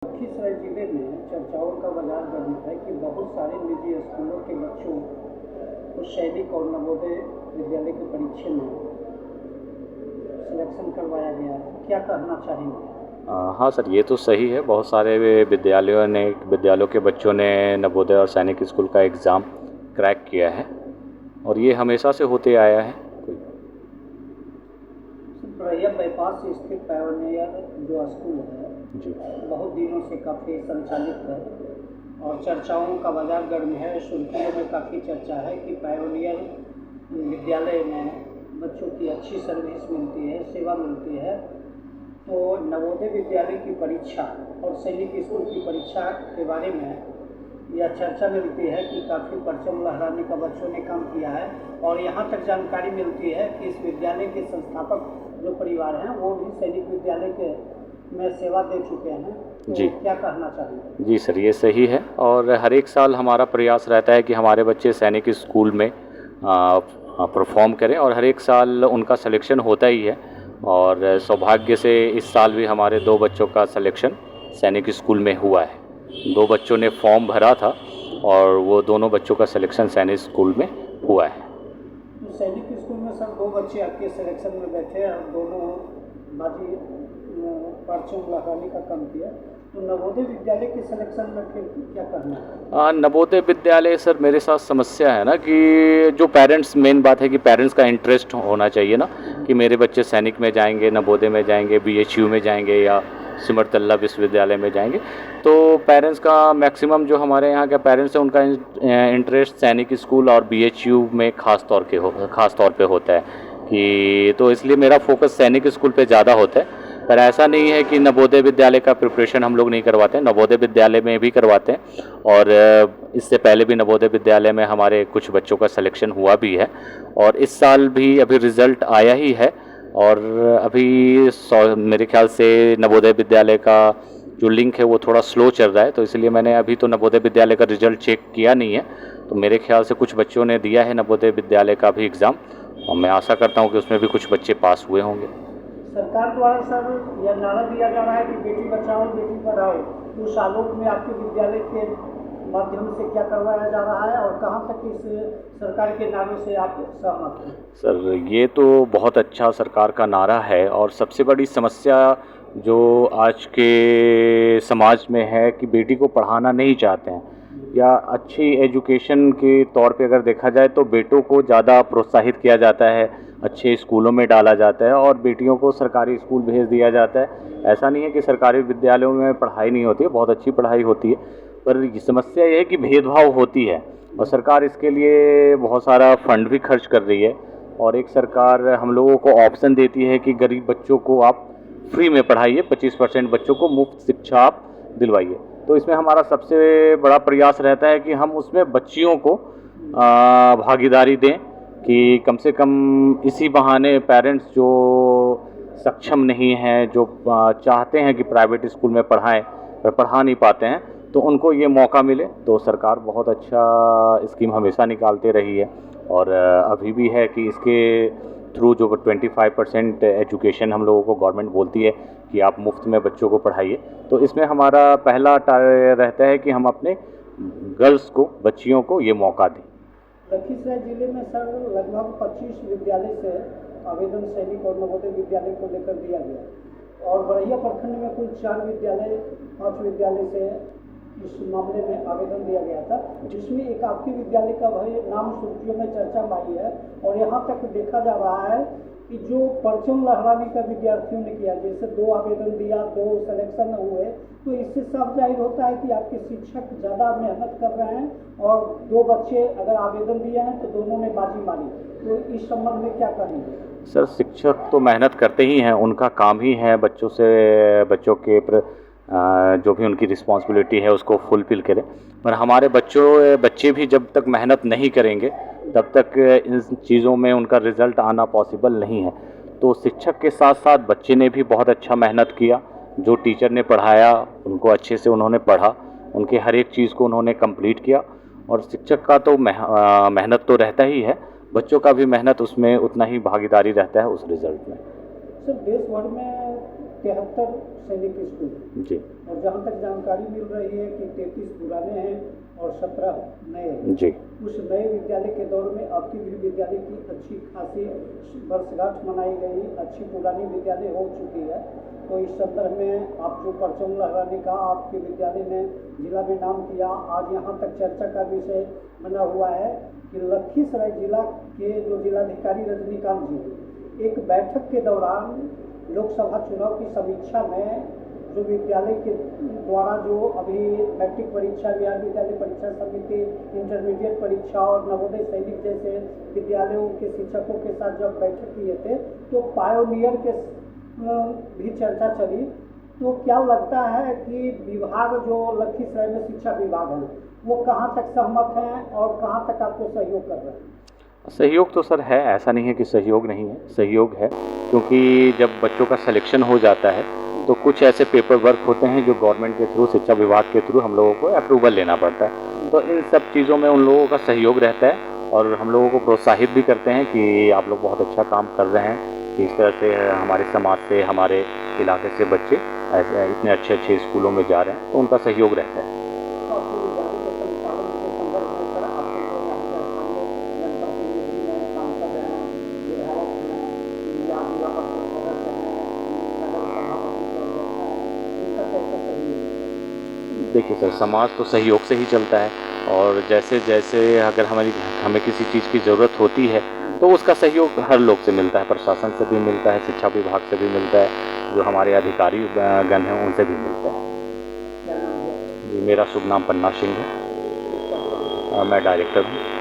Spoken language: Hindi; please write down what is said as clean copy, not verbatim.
लखीसराय जिले में चर्चाओं का बाजार गर्म है कि बहुत सारे निजी स्कूलों के बच्चों को सैनिक और नवोदय विद्यालय की परीक्षा में सिलेक्शन करवाया गया है। क्या कहना चाहेंगे? हाँ सर, ये तो सही है। बहुत सारे विद्यालयों के बच्चों ने नवोदय और सैनिक स्कूल का एग्ज़ाम क्रैक किया है और ये हमेशा से होते आया है। बरैया बाईपास स्थित पायोनियर जो स्कूल है जी, बहुत दिनों से काफ़ी संचालित है और चर्चाओं का बाजार गर्म है। सुर्खियों में काफ़ी चर्चा है कि पायोनियर विद्यालय में बच्चों की अच्छी सर्विस मिलती है, सेवा मिलती है। तो नवोदय विद्यालय की परीक्षा और सैनिक स्कूल की परीक्षा के बारे में यह चर्चा मिलती है कि काफ़ी परचम लहराने का बच्चों ने काम किया है और यहाँ तक जानकारी मिलती है कि इस विद्यालय के संस्थापक जो परिवार हैं वो भी सैनिक विद्यालय के में सेवा दे चुके हैं। तो जी, क्या कहना चाहिए? जी सर, ये सही है और हर एक साल हमारा प्रयास रहता है कि हमारे बच्चे सैनिक स्कूल में परफॉर्म करें और हर एक साल उनका सिलेक्शन होता ही है। और सौभाग्य से इस साल भी हमारे 2 बच्चों का सिलेक्शन सैनिक स्कूल में हुआ है। 2 बच्चों ने फॉर्म भरा था और वो दोनों बच्चों का सिलेक्शन सैनिक स्कूल में हुआ है। तो सैनिक स्कूल में सर 2 बच्चे आपके सिलेक्शन में बैठे और दोनों बाजी परचम लहराने का काम किया। तो नवोदय विद्यालय के सिलेक्शन में फिर क्या करना है? नवोदय विद्यालय सर, मेरे साथ समस्या है ना कि जो पेरेंट्स, मेन बात है कि पेरेंट्स का इंटरेस्ट होना चाहिए ना कि मेरे बच्चे सैनिक में जाएंगे, नवोदय में जाएंगे, बीएचयू में जाएंगे या सिमरतल्ला विश्वविद्यालय में जाएंगे। तो पेरेंट्स का मैक्सिमम, जो हमारे यहाँ के पेरेंट्स हैं, उनका इंटरेस्ट सैनिक स्कूल और बीएचयू में ख़ास तौर पे होता है कि तो इसलिए मेरा फोकस सैनिक स्कूल पे ज़्यादा होता है। पर ऐसा नहीं है कि नवोदय विद्यालय का प्रिपरेशन हम लोग नहीं करवाते हैं, नवोदय विद्यालय में भी करवाते हैं और इससे पहले भी नवोदय विद्यालय में हमारे कुछ बच्चों का सिलेक्शन हुआ भी है और इस साल भी अभी रिज़ल्ट आया ही है। और अभी मेरे ख्याल से नवोदय विद्यालय का जो लिंक है वो थोड़ा स्लो चल रहा है, तो इसलिए मैंने अभी तो नवोदय विद्यालय का रिज़ल्ट चेक किया नहीं है। तो मेरे ख्याल से कुछ बच्चों ने दिया है नवोदय विद्यालय का भी एग्ज़ाम और मैं आशा करता हूँ कि उसमें भी कुछ बच्चे पास हुए होंगे। सरकार द्वारा सर यह नारा दिया जा रहा है कि बेटी बचाओ बेटी पढ़ाओ। तो सालों में आपके विद्यालय के माध्यम से क्या करवाया जा रहा है और कहाँ तक इस सरकार के नारों से आप सहमत हैं? सर, ये तो बहुत अच्छा सरकार का नारा है और सबसे बड़ी समस्या जो आज के समाज में है कि बेटी को पढ़ाना नहीं चाहते हैं या अच्छी एजुकेशन के तौर पे अगर देखा जाए तो बेटों को ज़्यादा प्रोत्साहित किया जाता है, अच्छे स्कूलों में डाला जाता है और बेटियों को सरकारी स्कूल भेज दिया जाता है। ऐसा नहीं है कि सरकारी विद्यालयों में पढ़ाई नहीं होती है, बहुत अच्छी पढ़ाई होती है, पर समस्या ये है कि भेदभाव होती है और सरकार इसके लिए बहुत सारा फंड भी खर्च कर रही है। और एक सरकार हम लोगों को ऑप्शन देती है कि गरीब बच्चों को आप फ्री में पढ़ाइए, 25% बच्चों को मुफ्त शिक्षा आप दिलवाइए। तो इसमें हमारा सबसे बड़ा प्रयास रहता है कि हम उसमें बच्चियों को भागीदारी दें कि कम से कम इसी बहाने पेरेंट्स जो सक्षम नहीं हैं, जो चाहते हैं कि प्राइवेट स्कूल में पढ़ाएं पर पढ़ा नहीं पाते हैं, तो उनको ये मौका मिले। तो सरकार बहुत अच्छा स्कीम हमेशा निकालते रही है और अभी भी है कि इसके थ्रू जो 25% एजुकेशन हम लोगों को गवर्नमेंट बोलती है कि आप मुफ्त में बच्चों को पढ़ाइए। तो इसमें हमारा पहला रहता है कि हम अपने गर्ल्स को, बच्चियों को ये मौका दें। लखीसराय जिले में सर लगभग 25 विद्यालय से आवेदन सैनिक और नवोदय विद्यालय को लेकर दिया गया और बरैया प्रखंड में कुल 4 विद्यालय 5 विद्यालय से इस मामले में आवेदन दिया गया था, जिसमें एक आपके विद्यालय का भाई नाम सुर्खियों में चर्चा में आई है। और यहाँ तक देखा जा रहा है कि जो परचम लहराने का विद्यार्थियों ने किया, जैसे 2 आवेदन दिया, 2 सिलेक्शन हुए, तो इससे साफ जाहिर होता है कि आपके शिक्षक ज़्यादा मेहनत कर रहे हैं और 2 बच्चे अगर आवेदन दिए हैं तो दोनों ने बाजी मारी। तो इस संबंध में क्या कहेंगे? सर, शिक्षक तो मेहनत करते ही हैं, उनका काम ही है बच्चों के जो भी उनकी रिस्पॉन्सिबिलिटी है उसको फुलफिल करें। पर हमारे बच्चे भी जब तक मेहनत नहीं करेंगे तब तक इन चीज़ों में उनका रिज़ल्ट आना पॉसिबल नहीं है। तो शिक्षक के साथ साथ बच्चे ने भी बहुत अच्छा मेहनत किया, जो टीचर ने पढ़ाया उनको अच्छे से उन्होंने पढ़ा, उनके हर एक चीज़ को उन्होंने कंप्लीट किया। और शिक्षक का तो मेहनत तो रहता ही है, बच्चों का भी मेहनत उसमें उतना ही भागीदारी रहता है उस रिज़ल्ट में। सर, देश भर में 73 सैनिक स्कूल जी और जहाँ तक जानकारी मिल रही है कि 33 पुराने हैं और 17 नए हैं। जी उस नए विद्यालय के दौर में अब की भी विद्यालय की अच्छी खासी वर्षगांठ मनाई गई, अच्छी पुरानी विद्यालय हो चुकी है। तो इस संदर्भ में आप जो परचम लहराने का आपके विद्यालय ने जिला में नाम किया, आज यहाँ तक चर्चा का विषय बना हुआ है कि लखीसराय जिला के जो जिलाधिकारी रजनीकांत जी एक बैठक के दौरान लोकसभा चुनाव की समीक्षा में जो विद्यालय के द्वारा जो अभी मैट्रिक परीक्षा, बिहार विद्यालय परीक्षा समिति, इंटरमीडिएट परीक्षा और नवोदय सैनिक जैसे विद्यालयों के शिक्षकों के साथ जब बैठक किए थे तो पायोनियर के भी चर्चा चली। तो क्या लगता है कि विभाग जो लखीसराय में शिक्षा विभाग है वो कहाँ तक सहमत हैं और कहाँ तक आपको सहयोग कर रहे हैं? सहयोग तो सर है, ऐसा नहीं है कि सहयोग नहीं है, सहयोग है। क्योंकि जब बच्चों का सिलेक्शन हो जाता है तो कुछ ऐसे पेपर वर्क होते हैं जो गवर्नमेंट के थ्रू, शिक्षा विभाग के थ्रू हम लोगों को अप्रूवल लेना पड़ता है। तो इन सब चीज़ों में उन लोगों का सहयोग रहता है और हम लोगों को प्रोत्साहित भी करते हैं कि आप लोग बहुत अच्छा काम कर रहे हैं, कि इस तरह से हमारे समाज से, हमारे इलाके से बच्चे ऐसे इतने अच्छे अच्छे स्कूलों में जा रहे हैं, तो उनका सहयोग रहता है। देखिए सर, समाज तो सहयोग से ही चलता है और जैसे जैसे अगर हमें किसी चीज़ की ज़रूरत होती है तो उसका सहयोग हर लोग से मिलता है, प्रशासन से भी मिलता है, शिक्षा विभाग से भी मिलता है, जो हमारे अधिकारी गण हैं उनसे भी मिलता है। जी, मेरा शुभ नाम पन्ना सिंह है, मैं डायरेक्टर हूँ।